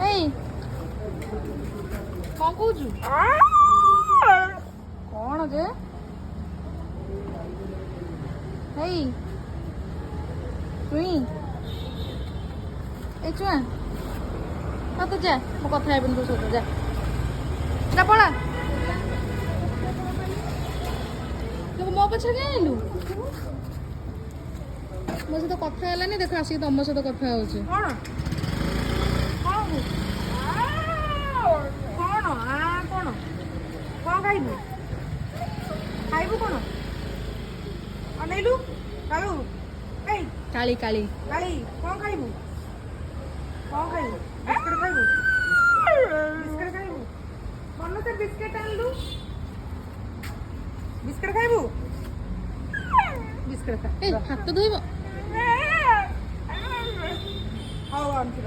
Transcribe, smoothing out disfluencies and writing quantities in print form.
ଏଇ କଣ କହୁଛୁ? କଣ ଯେ? ଏଇ ଚୁଇଁ ଏ ଚୁଆ ତ ଯା ମୁଁ କଥା ହେବିନି ତୋ ସହିତ ଯା ଯା ପଳା ତୁ ମୋ ପଛରେ କାଇଁ ଆଇଲୁ? ମୋ ସହିତ କଥା ହେଲାନି ଦେଖ ଆସିକି ତମ ସହିତ କଥା ହଉଛି। କଣ କଣ କଣ କଣ କଣ ଖାଇବୁ? ଖାଇବୁ କଣ? ଅନେଇଲୁ କାଳୁ ଏଇ କାଳି କାଳି କାଳି କଣ ଖାଇବୁ? କଣ ଖାଇବୁ? ବିସ୍କୁଟ ଖାଇବୁ? ବିସ୍କୁଟ ଖାଇବୁ? ମନ ତ ବିସ୍କୁଟ ଆଣିଲୁ। ବିସ୍କୁଟ ଖାଇବୁ? ବିସ୍କୁଟ ଖା। ଏ ହାତ ଧୋଇବ। ହଉ ଆଣିଥିଲ।